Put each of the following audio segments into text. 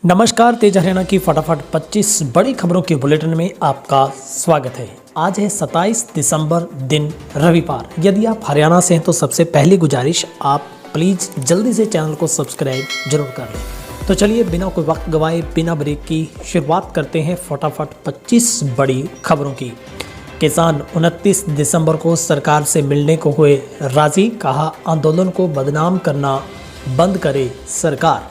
नमस्कार, तेज हरियाणा की फटाफट 25 बड़ी खबरों के बुलेटिन में आपका स्वागत है। आज है 27 दिसंबर, दिन रविवार। यदि आप हरियाणा से हैं तो सबसे पहली गुजारिश, आप प्लीज़ जल्दी से चैनल को सब्सक्राइब जरूर कर लें। तो चलिए बिना कोई वक्त गवाए, बिना ब्रेक की शुरुआत करते हैं फटाफट 25 बड़ी खबरों की। किसान 29 दिसंबर को सरकार से मिलने को हुए राजी, कहा आंदोलन को बदनाम करना बंद करे सरकार।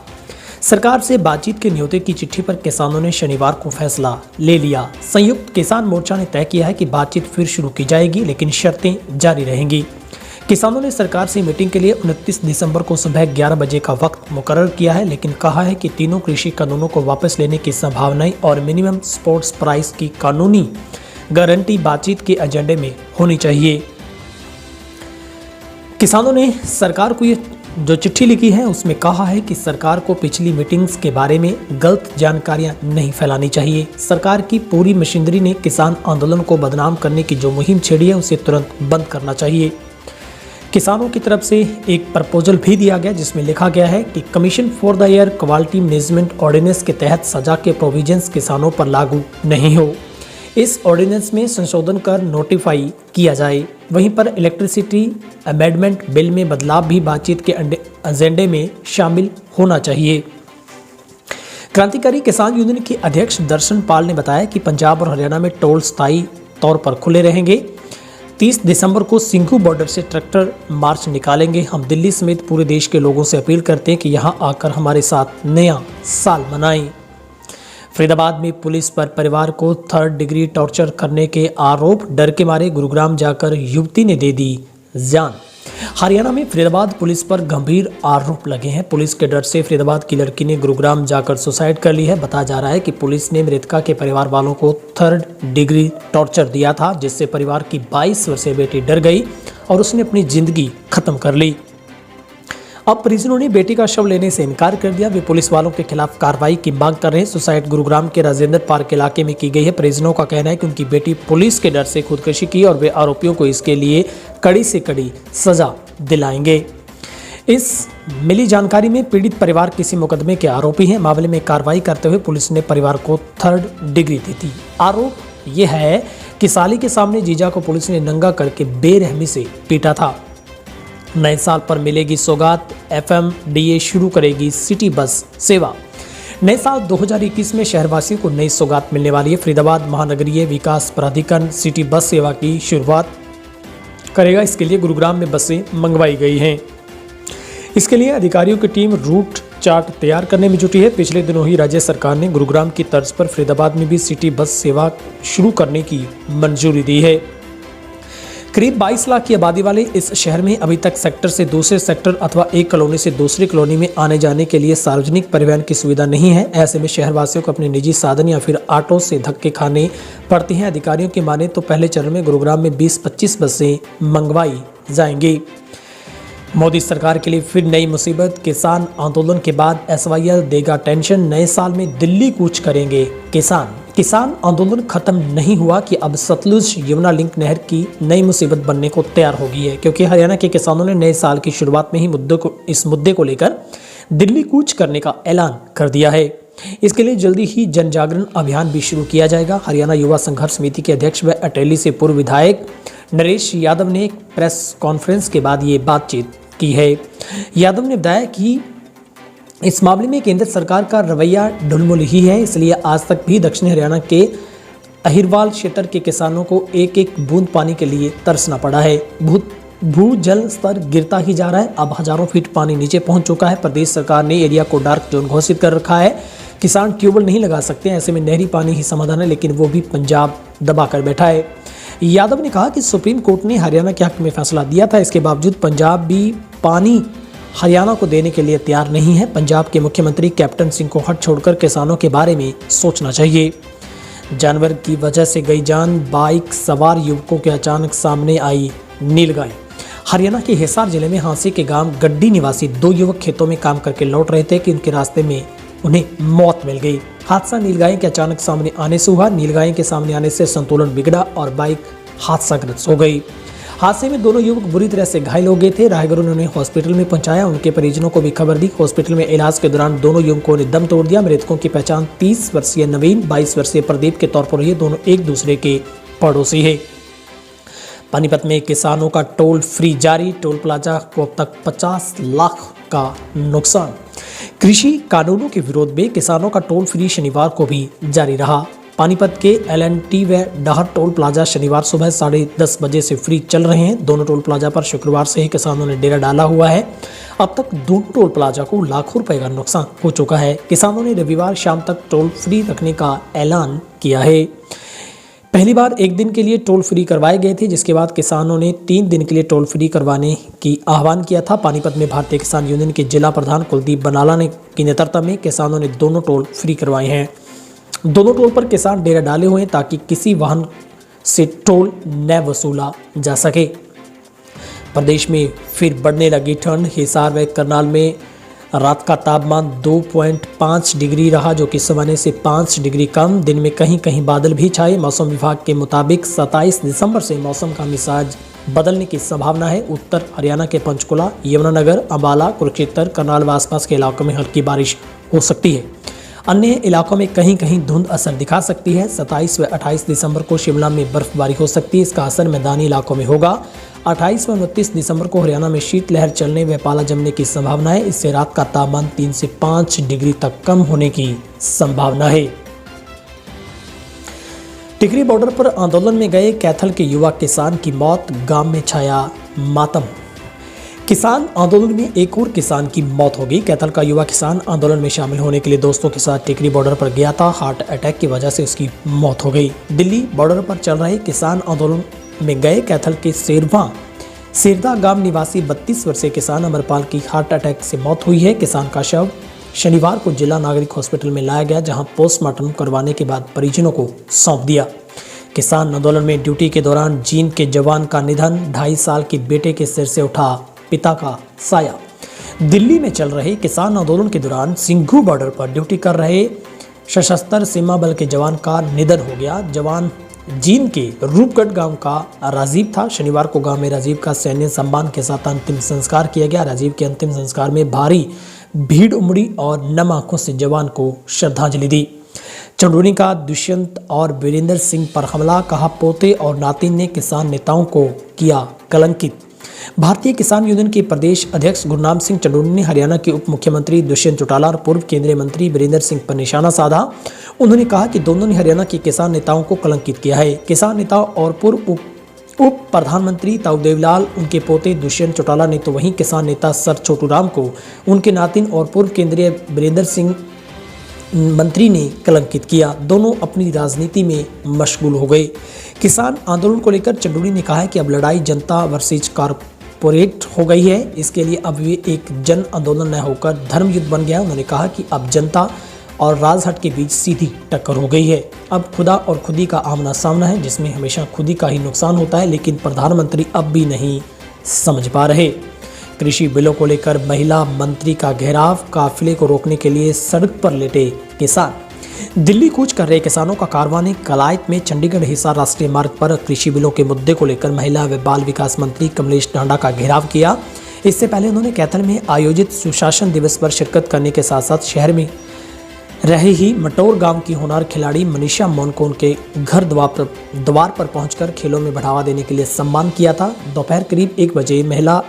सरकार से बातचीत के न्योते की चिट्ठी पर किसानों ने शनिवार को फैसला ले लिया। संयुक्त किसान मोर्चा ने तय किया है कि बातचीत फिर शुरू की जाएगी, लेकिन शर्तें जारी रहेंगी। किसानों ने सरकार से मीटिंग के लिए 29 दिसंबर को सुबह 11 बजे का वक्त मुकर्रर किया है, लेकिन कहा है कि तीनों कृषि कानूनों को वापस लेने की संभावनाएं और मिनिमम सपोर्ट प्राइस की कानूनी गारंटी बातचीत के एजेंडे में होनी चाहिए। किसानों ने सरकार को ये जो चिट्ठी लिखी है उसमें कहा है कि सरकार को पिछली मीटिंग्स के बारे में गलत जानकारियां नहीं फैलानी चाहिए। सरकार की पूरी मशीनरी ने किसान आंदोलन को बदनाम करने की जो मुहिम छेड़ी है उसे तुरंत बंद करना चाहिए। किसानों की तरफ से एक प्रपोजल भी दिया गया जिसमें लिखा गया है कि commission for the air quality management ordinance के तहत सजा के प्रोविजंस किसानों पर लागू नहीं हो। इस ऑर्डिनेंस में संशोधन कर नोटिफाई किया जाए। वहीं पर इलेक्ट्रिसिटी अमेंडमेंट बिल में बदलाव भी बातचीत के एजेंडे में शामिल होना चाहिए। क्रांतिकारी किसान यूनियन के अध्यक्ष दर्शन पाल ने बताया कि पंजाब और हरियाणा में टोल स्थायी तौर पर खुले रहेंगे। 30 दिसंबर को सिंघू बॉर्डर से ट्रैक्टर मार्च निकालेंगे। हम दिल्ली समेत पूरे देश के लोगों से अपील करते हैं कि यहाँ आकर हमारे साथ नया साल मनाएं। फरीदाबाद में पुलिस पर परिवार को 3rd डिग्री टॉर्चर करने के आरोप, डर के मारे गुरुग्राम जाकर युवती ने दे दी जान। हरियाणा में फरीदाबाद पुलिस पर गंभीर आरोप लगे हैं। पुलिस के डर से फरीदाबाद की लड़की ने गुरुग्राम जाकर सुसाइड कर ली है। बताया जा रहा है कि पुलिस ने मृतका के परिवार वालों को 3rd डिग्री टॉर्चर दिया था, जिससे परिवार की 22 वर्षीय बेटी डर गई और उसने अपनी जिंदगी खत्म कर ली। अब परिजनों ने बेटी का शव लेने से इनकार कर दिया। वे पुलिस वालों के खिलाफ कार्रवाई की मांग कर रहे हैं। सुसाइड गुरुग्राम के राजेंद्र पार्क इलाके में की गई है। परिजनों का कहना है कि उनकी बेटी पुलिस के डर से खुदकुशी की और वे आरोपियों को इसके लिए कड़ी से कड़ी सजा दिलाएंगे। इस मिली जानकारी में पीड़ित परिवार किसी मुकदमे के आरोपी हैं। मामले में कार्रवाई करते हुए पुलिस ने परिवार को 3rd डिग्री दी थी। आरोप यह है कि साली के सामने जीजा को पुलिस ने नंगा करके बेरहमी से पीटा था। नए साल पर मिलेगी सौगात, FMDA शुरू करेगी सिटी बस सेवा। नए साल 2021 में शहरवासियों को नई सौगात मिलने वाली है। फरीदाबाद महानगरीय विकास प्राधिकरण सिटी बस सेवा की शुरुआत करेगा। इसके लिए गुरुग्राम में बसें मंगवाई गई हैं। इसके लिए अधिकारियों की टीम रूट चार्ट तैयार करने में जुटी है। पिछले दिनों ही राज्य सरकार ने गुरुग्राम की तर्ज पर फरीदाबाद में भी सिटी बस सेवा शुरू करने की मंजूरी दी है। करीब 22 लाख की आबादी वाले इस शहर में अभी तक सेक्टर से दूसरे सेक्टर अथवा एक कॉलोनी से दूसरी कॉलोनी में आने जाने के लिए सार्वजनिक परिवहन की सुविधा नहीं है। ऐसे में शहरवासियों को अपने निजी साधन या फिर ऑटो से धक्के खाने पड़ते हैं। अधिकारियों की माने तो पहले चरण में गुरुग्राम में 20-25 बसें मंगवाई जाएंगी। मोदी सरकार के लिए फिर नई मुसीबत। किसान आंदोलन के बाद SYL देगा टेंशन। नए साल में दिल्ली कूच करेंगे किसान। किसान आंदोलन खत्म नहीं हुआ कि अब सतलुज यमुना लिंक नहर की नई मुसीबत बनने को तैयार हो गई है, क्योंकि हरियाणा के किसानों ने नए साल की शुरुआत में ही इस मुद्दे को लेकर दिल्ली कूच करने का ऐलान कर दिया है। इसके लिए जल्दी ही जन जागरण अभियान भी शुरू किया जाएगा। हरियाणा युवा संघर्ष समिति के अध्यक्ष व अटेली से पूर्व विधायक नरेश यादव ने एक प्रेस कॉन्फ्रेंस के बाद ये बातचीत की है। यादव ने बताया कि इस मामले में केंद्र सरकार का रवैया ढुलमुल ही है, इसलिए आज तक भी दक्षिण हरियाणा के अहिरवाल क्षेत्र के किसानों को एक एक बूंद पानी के लिए तरसना पड़ा है। भूजल स्तर गिरता ही जा रहा है। अब हजारों फीट पानी नीचे पहुंच चुका है। प्रदेश सरकार ने एरिया को डार्क जोन घोषित कर रखा है। किसान ट्यूबवेल नहीं लगा सकते, ऐसे में नहरी पानी ही समाधान है, लेकिन वो भी पंजाब दबा कर बैठा है। यादव ने कहा कि सुप्रीम कोर्ट ने हरियाणा के हक में फैसला दिया था, इसके बावजूद पंजाब भी पानी हरियाणा को देने के लिए तैयार नहीं है। पंजाब के मुख्यमंत्री कैप्टन सिंह को हट छोड़कर किसानों के बारे में सोचना चाहिए। जानवर की वजह से गई जान, बाइक सवार युवकों के अचानक सामने आई नीलगाय। हरियाणा के हिसार जिले में हांसी के गांव गड्डी निवासी 2 युवक खेतों में काम करके लौट रहे थे कि उनके रास्ते में उन्हें मौत मिल गई। हादसा नीलगाय के अचानक सामने आने से हुआ। नीलगाय के सामने आने से संतुलन बिगड़ा और बाइक हादसाग्रस्त हो गई। हादसे में दोनों युवक बुरी तरह से घायल हो गए थे। राहगीरों ने उन्हें हॉस्पिटल में पहुंचाया, उनके परिजनों को भी खबर दी। हॉस्पिटल में इलाज के दौरान दोनों युवकों ने दम तोड़ दिया। मृतकों की पहचान 30 वर्षीय नवीन, 22 वर्षीय प्रदीप के तौर पर हुई है। दोनों एक दूसरे के पड़ोसी है। पानीपत में किसानों का टोल फ्री जारी, टोल प्लाजा को अब तक 50 लाख का नुकसान। कृषि कानूनों के विरोध में किसानों का टोल फ्री शनिवार को भी जारी रहा। पानीपत के LNT व डाहर टोल प्लाजा शनिवार सुबह 10:30 बजे से फ्री चल रहे हैं। दोनों टोल प्लाजा पर शुक्रवार से ही किसानों ने डेरा डाला हुआ है। अब तक दोनों टोल प्लाजा को लाखों रुपए का नुकसान हो चुका है। किसानों ने रविवार शाम तक टोल फ्री रखने का ऐलान किया है। पहली बार एक दिन के लिए टोल फ्री करवाए गए थे, जिसके बाद किसानों ने 3 दिन के लिए टोल फ्री करवाने की आह्वान किया था। पानीपत में भारतीय किसान यूनियन के जिला प्रधान कुलदीप बनाला ने की नेतृत्व में किसानों ने दोनों टोल फ्री करवाए हैं। दोनों टोल पर किसान डेरा डाले हुए हैं ताकि किसी वाहन से टोल न वसूला जा सके। प्रदेश में फिर बढ़ने लगी ठंड। हिसार व करनाल में रात का तापमान 2.5 डिग्री रहा, जो कि सामान्य से 5 डिग्री कम। दिन में कहीं कहीं बादल भी छाए। मौसम विभाग के मुताबिक 27 दिसंबर से मौसम का मिजाज बदलने की संभावना है। उत्तर हरियाणा के पंचकुला, यमुनानगर, अंबाला, कुरुक्षेत्र, करनाल व आसपास के इलाकों में हल्की बारिश हो सकती है। अन्य इलाकों में कहीं कहीं धुंध असर दिखा सकती है। 27 व 28 दिसंबर को शिमला में बर्फबारी हो सकती है। इसका असर मैदानी इलाकों में होगा। 28 व 29 दिसंबर को हरियाणा में शीतलहर चलने व पाला जमने की संभावना है। इससे रात का तापमान 3 से 5 डिग्री तक कम होने की संभावना है। टिकरी बॉर्डर पर आंदोलन में गए कैथल के युवा किसान की मौत, गांव में छाया मातम। किसान आंदोलन में एक और किसान की मौत हो गई। कैथल का युवा किसान आंदोलन में शामिल होने के लिए दोस्तों के साथ टिकरी बॉर्डर पर गया था। हार्ट अटैक की वजह से उसकी मौत हो गई। दिल्ली बॉर्डर पर चल रहे किसान आंदोलन में गए कैथल के सेरदा गांव निवासी 32 वर्षीय किसान अमरपाल की हार्ट अटैक से मौत हुई है। किसान का शव शनिवार को जिला नागरिक हॉस्पिटल में लाया गया, जहां पोस्टमार्टम करवाने के बाद परिजनों को सौंप दिया। किसान आंदोलन में ड्यूटी के दौरान जींद के जवान का निधन। 2.5 साल के बेटे के सिर से उठा पिता का साया। दिल्ली में चल रहे किसान आंदोलन के दौरान सिंघू बॉर्डर पर ड्यूटी कर रहे सशस्त्र सीमा बल के जवान का निधन हो गया। जवान जींद के रूपगढ़ गांव का राजीव था। शनिवार को गांव में राजीव का सैन्य सम्मान के साथ अंतिम संस्कार किया गया। राजीव के अंतिम संस्कार में भारी भीड़ उमड़ी और नम आंखों से जवान को श्रद्धांजलि दी। चंदौली का दुष्यंत और वीरेंद्र सिंह पर हमला, कहा पोते और नातिन ने किसान नेताओं को किया कलंकित। भारतीय किसान यूनियन के प्रदेश अध्यक्ष गुरनाम सिंह चंदौली ने हरियाणा के उप मुख्यमंत्री दुष्यंत चौटाला और पूर्व केंद्रीय मंत्री वीरेंद्र सिंह पर निशाना साधा। उन्होंने कहा कि दोनों ने हरियाणा के किसान नेताओं को कलंकित किया है। किसान नेता और पूर्व उप प्रधानमंत्री ताऊ देवीलाल, उनके पोते दुष्यंत चौटाला ने तो वहीं किसान नेता सर छोटूराम को उनके नातिन और पूर्व केंद्रीय वीरेंद्र सिंह मंत्री ने कलंकित किया। दोनों अपनी राजनीति में मशगूल हो गए। किसान आंदोलन को लेकर चंदौली ने कहा है कि अब लड़ाई जनता वर्सेज कारपोरेट हो गई है। इसके लिए अब ये एक जन आंदोलन न होकर धर्म युद्ध बन गया है। उन्होंने कहा कि अब जनता और राजहट के बीच सीधी टक्कर हो गई है। अब खुदा और खुदी का आमना सामना है, जिसमें हमेशा खुदी का ही नुकसान होता है, लेकिन प्रधानमंत्री अब भी नहीं समझ पा रहे। कृषि बिलों को लेकर महिला मंत्री का घेराव, काफिले को रोकने के लिए सड़क पर लेटे किसान। दिल्ली कूच कर रहे किसानों का कारवां कलायत में चंडीगढ़ हिसार राष्ट्रीय मार्ग पर कृषि बिलों के मुद्दे को लेकर महिला व बाल विकास मंत्री कमलेश ढांडा का घेराव किया। इससे पहले उन्होंने कैथल में आयोजित सुशासन दिवस पर शिरकत करने के साथ साथ शहर में रहे ही मटोर गांव की होनहार खिलाड़ी मनीषा मोन को उनके घर द्वार पर पहुंचकर खेलों में बढ़ावा देने के लिए सम्मान किया था। दोपहर करीब 1 बजे महिला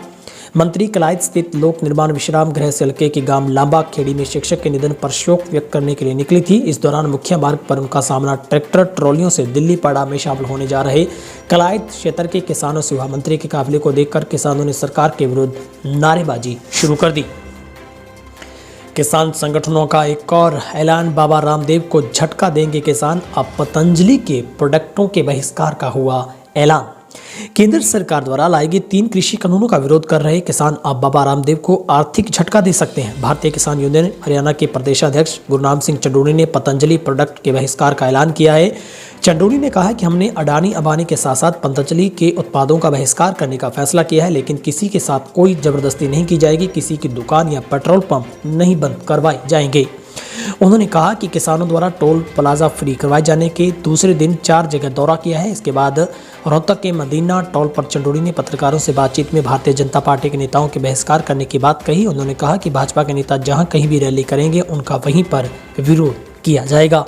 मंत्री कलायत स्थित लोक निर्माण विश्राम गृह से हल्के के गांव लांबा खेड़ी में शिक्षक के निधन पर शोक व्यक्त करने के लिए निकली थी। इस दौरान मुख्य मार्ग पर उनका सामना ट्रैक्टर ट्रॉलियों से दिल्ली पाड़ा में शामिल होने जा रहे कलायत क्षेत्र के किसानों से हुआ। मंत्री के काफिले को देखकर किसानों ने सरकार के विरुद्ध नारेबाजी शुरू कर दी। किसान संगठनों का एक और ऐलान, बाबा रामदेव को झटका देंगे किसान। अब पतंजलि के प्रोडक्टों के बहिष्कार का हुआ ऐलान। केंद्र सरकार द्वारा लाए गए 3 कृषि कानूनों का विरोध कर रहे किसान अब बाबा रामदेव को आर्थिक झटका दे सकते हैं। भारतीय किसान यूनियन हरियाणा के प्रदेशाध्यक्ष गुरनाम सिंह चंदौली ने पतंजलि प्रोडक्ट के बहिष्कार का ऐलान किया है। चंदौली ने कहा कि हमने अडानी अंबानी के साथ साथ पतंजलि के उत्पादों का बहिष्कार करने का फैसला किया है, लेकिन किसी के साथ कोई जबरदस्ती नहीं की जाएगी। किसी की दुकान या पेट्रोल पंप नहीं बंद करवाए जाएंगे। उन्होंने कहा कि किसानों द्वारा टोल प्लाजा फ्री करवाए जाने के दूसरे दिन 4 जगह दौरा किया है। इसके बाद रोहतक के मदीना टोल पर चंदोड़ी ने पत्रकारों से बातचीत में भारतीय जनता पार्टी के नेताओं के बहिष्कार करने की बात कही। उन्होंने कहा कि भाजपा के नेता जहां कहीं भी रैली करेंगे उनका वहीं पर विरोध किया जाएगा।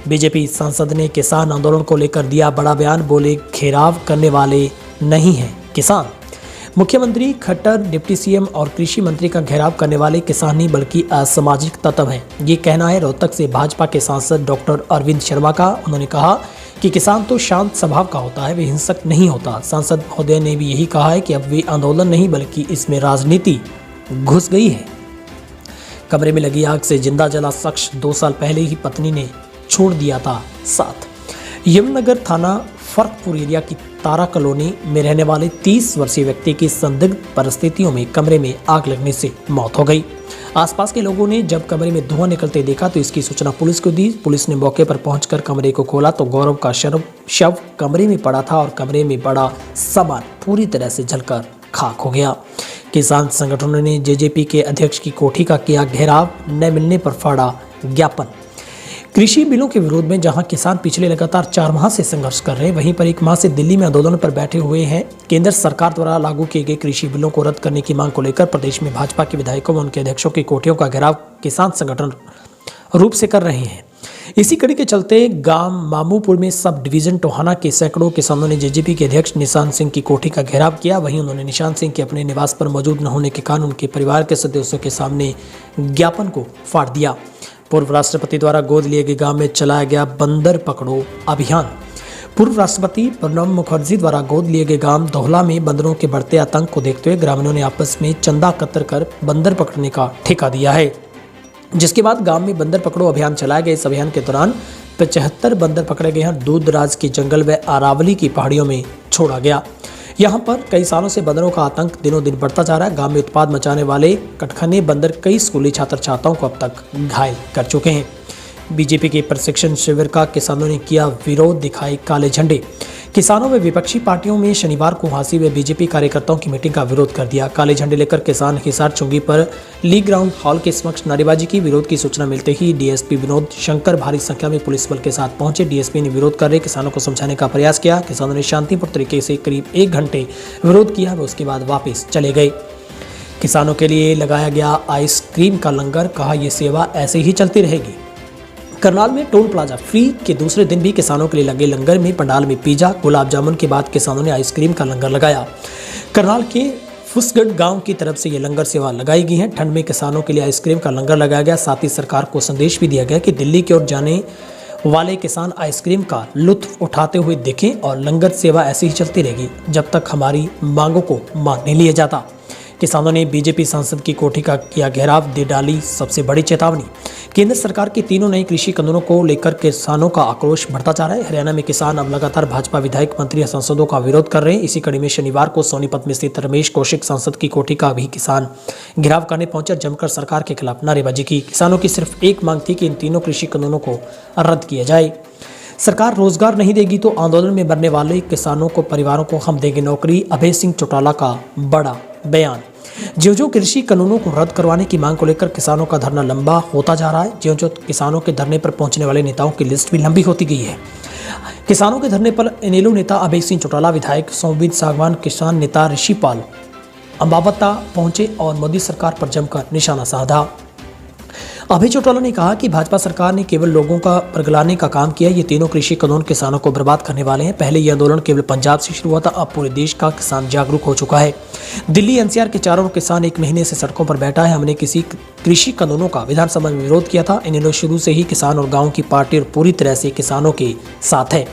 बीजेपी सांसद ने किसान आंदोलन को लेकर दिया बड़ा बयान, बोले घेराव करने वाले नहीं हैं किसान। मुख्यमंत्री खट्टर, डिप्टी सीएम और कृषि मंत्री का घेराव करने वाले किसान नहीं बल्कि असामाजिक तत्व हैं। ये कहना है रोहतक से भाजपा के सांसद डॉक्टर अरविंद शर्मा का। उन्होंने कहा कि किसान तो शांत स्वभाव का होता है, वे हिंसक नहीं होता। सांसद महोदय ने भी यही कहा है कि अब वे आंदोलन नहीं बल्कि इसमें राजनीति घुस गई है। कमरे में लगी आग से जिंदा जला शख्स 2 साल पहले ही पत्नी ने छोड़ दिया था साथ। यमुनानगर थाना फर्कपुर एरिया की तारा कॉलोनी में रहने वाले 30 वर्षीय व्यक्ति की संदिग्ध परिस्थितियों में कमरे में आग लगने से मौत हो गई। आसपास के लोगों ने जब कमरे में धुआं निकलते देखा तो इसकी सूचना पुलिस को दी। पुलिस ने मौके पर पहुंचकर कमरे को खोला तो गौरव का शव कमरे में पड़ा था और कमरे में बड़ा सामान पूरी तरह से जलकर खाक हो गया। किसान संगठनों ने जेजेपी के अध्यक्ष की कोठी का किया घेराव, न मिलने पर फाड़ा ज्ञापन। कृषि बिलों के विरोध में जहां किसान पिछले लगातार 4 माह से संघर्ष कर रहे हैं, वहीं पर 1 माह से दिल्ली में आंदोलन पर बैठे हुए हैं। केंद्र सरकार द्वारा लागू किए गए कृषि बिलों को रद्द करने की मांग को लेकर प्रदेश में भाजपा के विधायकों व उनके अध्यक्षों की कोठियों का घेराव किसान संगठन रूप से कर रहे हैं। इसी कड़ी के चलते गांव मामूपुर में सब डिवीजन टोहाना के सैकड़ों किसानों ने जेजेपी के अध्यक्ष निशांत सिंह की कोठी का घेराव किया। वहीं उन्होंने निशांत सिंह के अपने निवास पर मौजूद न होने के कारण उनके परिवार के सदस्यों के सामने ज्ञापन को फाड़ दिया। पूर्व राष्ट्रपति द्वारा गोद लिए गए गांव में चलाया गया बंदर पकड़ो अभियान। पूर्व राष्ट्रपति प्रणब मुखर्जी द्वारा गोद लिए गए गांव दोहला में बंदरों के बढ़ते आतंक को देखते हुए ग्रामीणों ने आपस में चंदा एकत्र कर बंदर पकड़ने का ठेका दिया है, जिसके बाद गांव में बंदर पकड़ो अभियान चलाया गया। इस अभियान के दौरान 75 बंदर पकड़े गए हैं। दूधराज के जंगल व अरावली की पहाड़ियों में छोड़ा गया। यहाँ पर कई सालों से बंदरों का आतंक दिनों दिन बढ़ता जा रहा है। गांव में उत्पाद मचाने वाले कटखने बंदर कई स्कूली छात्र छात्राओं को अब तक घायल कर चुके हैं। बीजेपी के प्रशिक्षण शिविर का किसानों ने किया विरोध, दिखाए काले झंडे। किसानों व विपक्षी पार्टियों में शनिवार को हांसी व बीजेपी कार्यकर्ताओं की मीटिंग का विरोध कर दिया। काले झंडे लेकर किसान हिसार चुंगी पर लीग ग्राउंड हॉल के समक्ष नारेबाजी की। विरोध की सूचना मिलते ही डीएसपी विनोद शंकर भारी संख्या में पुलिस बल के साथ पहुंचे। डीएसपी ने विरोध कर रहे किसानों को समझाने का प्रयास किया। किसानों ने शांतिपूर्ण तरीके से करीब 1 घंटे विरोध किया व उसके बाद वापस चले गए। किसानों के लिए लगाया गया आइसक्रीम का लंगर, कहा यह सेवा ऐसे ही चलती रहेगी। करनाल में टोल प्लाजा फ्री के दूसरे दिन भी किसानों के लिए लगे लंगर में पंडाल में पिज्जा गुलाब जामुन के बाद किसानों ने आइसक्रीम का लंगर लगाया। करनाल के फुसगढ़ गांव की तरफ से ये लंगर सेवा लगाई गई है। ठंड में किसानों के लिए आइसक्रीम का लंगर लगाया गया। साथ ही सरकार को संदेश भी दिया गया कि दिल्ली की ओर जाने वाले किसान आइसक्रीम का लुत्फ उठाते हुए दिखें और लंगर सेवा ऐसी ही चलती रहेगी जब तक हमारी मांगों को मान नहीं लिया जाता। किसानों ने बीजेपी सांसद की कोठी का किया घेराव, दे डाली सबसे बड़ी चेतावनी। केंद्र सरकार की तीनों नई कृषि कानूनों को लेकर किसानों का आक्रोश बढ़ता जा रहा है। हरियाणा में किसान अब लगातार भाजपा विधायक, मंत्री या सांसदों का विरोध कर रहे हैं। इसी कड़ी में शनिवार को सोनीपत में स्थित रमेश कौशिक सांसद की कोठी का भी किसान घेराव करने पहुंचे, जमकर सरकार के खिलाफ नारेबाजी की। किसानों की सिर्फ एक मांग थी कि इन तीनों कृषि कानूनों को रद्द किया जाए। सरकार रोजगार नहीं देगी तो आंदोलन में मरने वाले किसानों को परिवारों को हम देंगे नौकरी, अभय सिंह चौटाला का बड़ा बयान। जो कृषि कानूनों को रद्द करवाने की मांग को लेकर किसानों का धरना लंबा होता जा रहा है। जो किसानों के धरने पर पहुंचने वाले नेताओं की लिस्ट भी लंबी होती गई है। किसानों के धरने पर इनेलो नेता अभय सिंह चौटाला, विधायक सोमवीर सागवान, किसान नेता ऋषिपाल अंबावता पहुंचे और मोदी सरकार पर जमकर निशाना साधा। अभय चौटाला ने कहा कि भाजपा सरकार ने केवल लोगों का परगलाने का काम किया। ये तीनों कृषि कानून किसानों को बर्बाद करने वाले हैं। पहले ये आंदोलन केवल पंजाब से शुरू हुआ था, अब पूरे देश का किसान जागरूक हो चुका है। दिल्ली एनसीआर के चारों किसान 1 महीने से सड़कों पर बैठा है। हमने किसी कृषि कानूनों का विधानसभा में विरोध किया था। इन्होंने शुरू से ही किसान और गाँव की पार्टी और पूरी तरह से किसानों के साथ है।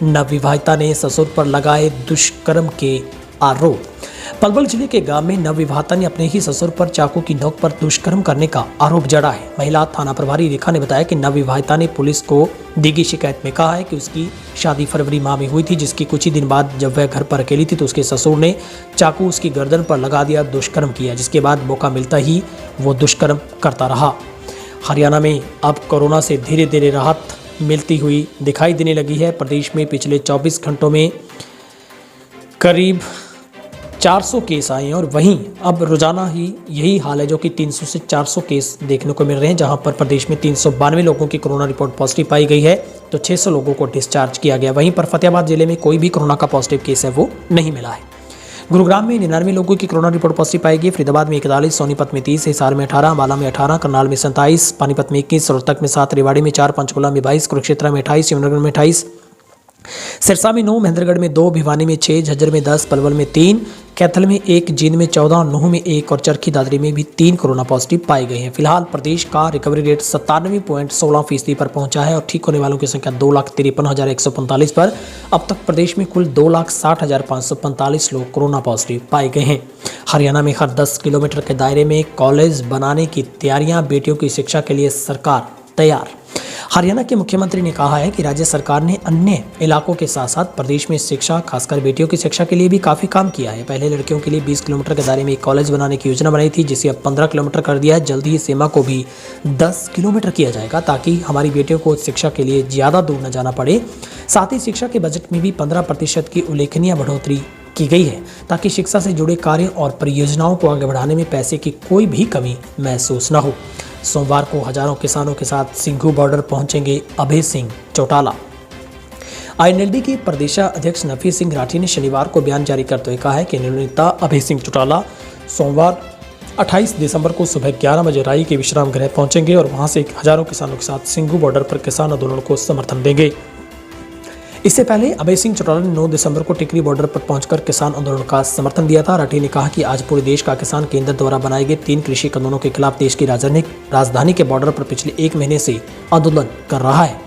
नवविवाहिता ने ससुर पर लगाए दुष्कर्म के आरोप। पलवल जिले के गांव में नवविवाहिता ने अपने ही ससुर पर चाकू की नोक पर दुष्कर्म करने का आरोप जड़ा है। महिला थाना प्रभारी रेखा ने बताया कि नवविवाहिता ने पुलिस को दी गई शिकायत में कहा है कि उसकी शादी फरवरी माह में हुई थी, जिसकी कुछ ही दिन बाद जब वह घर पर अकेली थी तो उसके ससुर ने चाकू उसकी गर्दन पर लगा दिया, दुष्कर्म किया, जिसके बाद मौका मिलता ही वो दुष्कर्म करता रहा। हरियाणा में अब कोरोना से धीरे धीरे राहत मिलती हुई दिखाई देने लगी है। प्रदेश में पिछले 24 घंटों में करीब 400 केस आए हैं और वहीं अब रोजाना ही यही हाल है जो कि 300 से 400 केस देखने को मिल रहे हैं, जहां पर प्रदेश में 392 लोगों की कोरोना रिपोर्ट पॉजिटिव पाई गई है तो 600 लोगों को डिस्चार्ज किया गया। वहीं पर फतेहाबाद जिले में कोई भी कोरोना का पॉजिटिव केस है वो नहीं मिला है। गुरुग्राम में 99 लोगों की कोरोना रिपोर्ट पॉजिटिव पाई गई। फरीदाबाद में 41, सोनीपत में 30, हिसार में 18, अंबाला में 18, करनाल में 27, पानीपत में 21, रोहतक में 7, रेवाड़ी में 4, पंचकुला में 22, कुरुक्षेत्र में 28, यमुनानगर में 28, सिरसा में 9, महेंद्रगढ़ में 2, भिवानी में 6, झज्जर में 10, पलवल में 3, कैथल में 1, जींद में 14, नूंह में 1 और चरखी दादरी में भी 3 कोरोना पॉजिटिव पाए गए हैं। फिलहाल प्रदेश का रिकवरी रेट 97.16% पर पहुंचा है और ठीक होने वालों की संख्या 2,53,145 पर। अब तक प्रदेश में कुल 2,60,545 लोग कोरोना पॉजिटिव पाए गए हैं। हरियाणा में हर 10 किलोमीटर के दायरे में कॉलेज बनाने की तैयारियां, बेटियों की शिक्षा के लिए सरकार तैयार। हरियाणा के मुख्यमंत्री ने कहा है कि राज्य सरकार ने अन्य इलाकों के साथ साथ प्रदेश में शिक्षा, खासकर बेटियों की शिक्षा के लिए भी काफी काम किया है। पहले लड़कियों के लिए 20 किलोमीटर के दायरे में एक कॉलेज बनाने की योजना बनाई थी, जिसे अब 15 किलोमीटर कर दिया है। जल्दी ही सीमा को भी 10 किलोमीटर किया जाएगा ताकि हमारी बेटियों को शिक्षा के लिए ज़्यादा दूर न जाना पड़े। साथ ही शिक्षा के बजट में भी 15% की उल्लेखनीय बढ़ोतरी की गई है ताकि शिक्षा से जुड़े कार्य और परियोजनाओं को आगे बढ़ाने में पैसे की कोई भी कमी महसूस न हो। सोमवार को हजारों किसानों के साथ सिंघू बॉर्डर पहुंचेंगे अभय सिंह चौटाला। आईएनएलडी के प्रदेशाध्यक्ष नफी सिंह राठी ने शनिवार को बयान जारी करते हुए कहा है कि नेता अभय सिंह चौटाला सोमवार 28 दिसंबर को सुबह 11 बजे राई के विश्राम गृह पहुंचेंगे और वहां से हजारों किसानों के साथ सिंघू बॉर्डर पर किसान आंदोलन को समर्थन देंगे। इससे पहले अभय सिंह चौटाला ने 9 दिसंबर को टिकरी बॉर्डर पर पहुंचकर किसान आंदोलन का समर्थन दिया था। राठी ने कहा कि आज पूरे देश का किसान केंद्र द्वारा बनाए गए 3 कृषि कानूनों के खिलाफ देश की राजधानी के बॉर्डर पर पिछले 1 महीने से आंदोलन कर रहा है,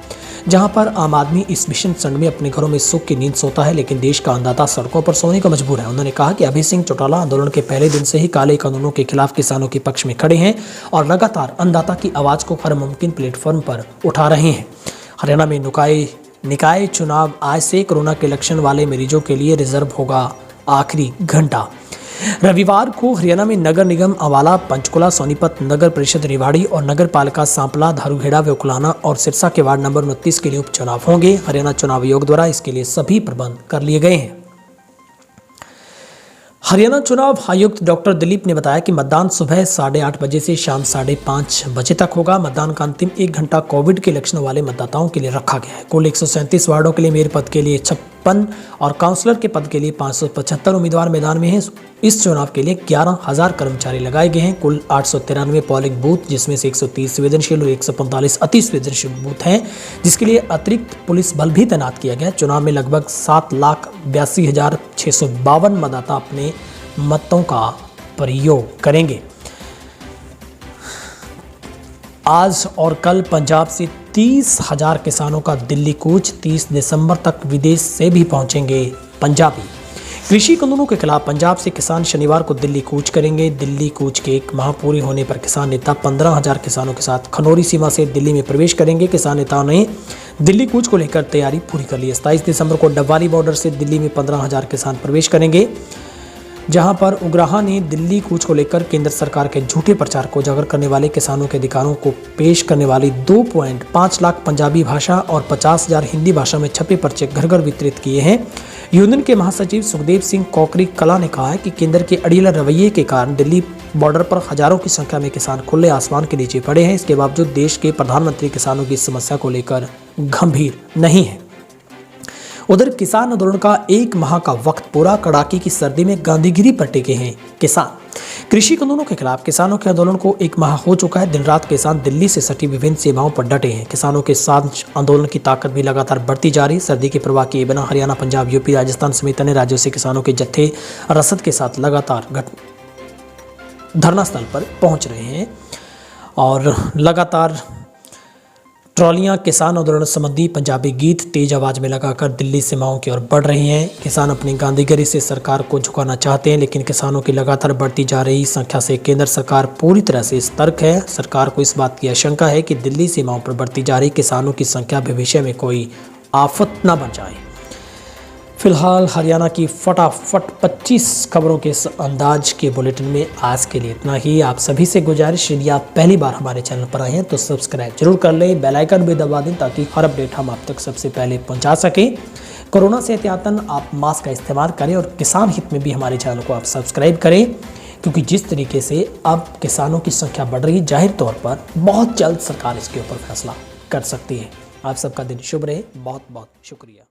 जहां पर आम आदमी इस भीषण ठंड में अपने घरों में सुख की नींद सोता है, लेकिन देश का अन्नदाता सड़कों पर सोने को मजबूर है। उन्होंने कहा कि अभय सिंह चौटाला आंदोलन के पहले दिन से ही काले कानूनों के खिलाफ किसानों के पक्ष में खड़े हैं और लगातार अन्नदाता की आवाज को हर मुमकिन प्लेटफॉर्म पर उठा रहे हैं। हरियाणा में निकाय चुनाव आज से कोरोना के लक्षण वाले मरीजों के लिए रिजर्व होगा आखिरी घंटा। रविवार को हरियाणा में नगर निगम अम्बाला, पंचकुला, सोनीपत, नगर परिषद रेवाड़ी और नगर पालिका सांपला, धारूहेड़ा, वेकुलाना और सिरसा के वार्ड नंबर 29 के लिए उपचुनाव होंगे। हरियाणा चुनाव आयोग द्वारा इसके लिए सभी प्रबंध कर लिए गए हैं। हरियाणा चुनाव आयुक्त डॉक्टर दिलीप ने बताया कि मतदान सुबह 8:30 बजे से शाम 5:30 बजे तक होगा। मतदान का अंतिम 1 घंटा कोविड के लक्षण वाले मतदाताओं के लिए रखा गया है। कुल 137 वार्डों के लिए मेयर पद के लिए 56 और काउंसलर के पद के लिए 575 उम्मीदवार मैदान में हैं। इस चुनाव के लिए 11,000 कर्मचारी लगाए गए हैं। कुल 893 पोलिंग बूथ, जिसमें से 130 संवेदनशील और 145 अति संवेदनशील बूथ हैं, जिसके लिए अतिरिक्त पुलिस बल भी तैनात किया गया है। चुनाव में लगभग 7,82,652 मतदाता अपने मतों का प्रयोग करेंगे। आज और कल पंजाब से 30,000 किसानों का दिल्ली कूच। 30 दिसंबर तक विदेश से भी पहुंचेंगे पंजाबी। कृषि कानूनों के खिलाफ पंजाब से किसान शनिवार को दिल्ली कूच करेंगे। दिल्ली कूच के 1 माह पूरे होने पर किसान नेता 15,000 किसानों के साथ खनौरी सीमा से दिल्ली में प्रवेश करेंगे। किसान नेताओं ने दिल्ली कूच को लेकर तैयारी पूरी कर ली है। 27 दिसंबर को डब्बाली बॉर्डर से दिल्ली में 15,000 किसान प्रवेश करेंगे, जहां पर उग्राहा ने दिल्ली कूच को लेकर केंद्र सरकार के झूठे प्रचार को उजागर करने वाले किसानों के अधिकारों को पेश करने वाली 2.5 लाख पंजाबी भाषा और 50,000 हिंदी भाषा में छपे पर्चे घर घर वितरित किए हैं। यूनियन के महासचिव सुखदेव सिंह कोकरी कला ने कहा है कि केंद्र के अड़ियल रवैये के कारण दिल्ली बॉर्डर पर हजारों की संख्या में किसान खुले आसमान के नीचे पड़े हैं। इसके बावजूद देश के प्रधानमंत्री किसानों की समस्या को लेकर गंभीर नहीं है। उधर किसान आंदोलन का 1 माह का वक्त पूरा, कड़ाके की सर्दी में गांधीगिरी पर टिके हैं किसान। कृषि कानूनों के खिलाफ किसानों के आंदोलन को 1 माह हो चुका है। दिन रात किसान दिल्ली से सटी विभिन्न सेवाओं पर डटे हैं। किसानों के साथ आंदोलन की ताकत भी लगातार बढ़ती जा रही है। सर्दी की परवाह किए बिना हरियाणा, पंजाब, यूपी, राजस्थान समेत अन्य राज्यों से किसानों के जत्थे रसद के साथ लगातार धरना स्थल पर पहुंच रहे हैं और लगातार ट्रॉलियां किसान आंदोलन संबंधी पंजाबी गीत तेज आवाज में लगाकर दिल्ली सीमाओं की ओर बढ़ रही हैं। किसान अपनी गांधीगिरी से सरकार को झुकाना चाहते हैं, लेकिन किसानों की लगातार बढ़ती जा रही संख्या से केंद्र सरकार पूरी तरह से सतर्क है। सरकार को इस बात की आशंका है कि दिल्ली सीमाओं पर बढ़ती जा रही किसानों की संख्या भविष्य में कोई आफत न बन जाए। फिलहाल हरियाणा की फटाफट 25 खबरों के इस अंदाज के बुलेटिन में आज के लिए इतना ही। आप सभी से गुजारिश, यदि आप पहली बार हमारे चैनल पर आए हैं तो सब्सक्राइब जरूर कर लें, बेल आइकन भी दबा दें ताकि हर अपडेट हम आप तक सबसे पहले पहुंचा सकें। कोरोना से एहतियातन आप मास्क का इस्तेमाल करें और किसान हित में भी हमारे चैनल को आप सब्सक्राइब करें, क्योंकि जिस तरीके से अब किसानों की संख्या बढ़ रही है, जाहिर तौर पर बहुत जल्द सरकार इसके ऊपर फैसला कर सकती है। आप सबका दिन शुभ रहे। बहुत बहुत शुक्रिया।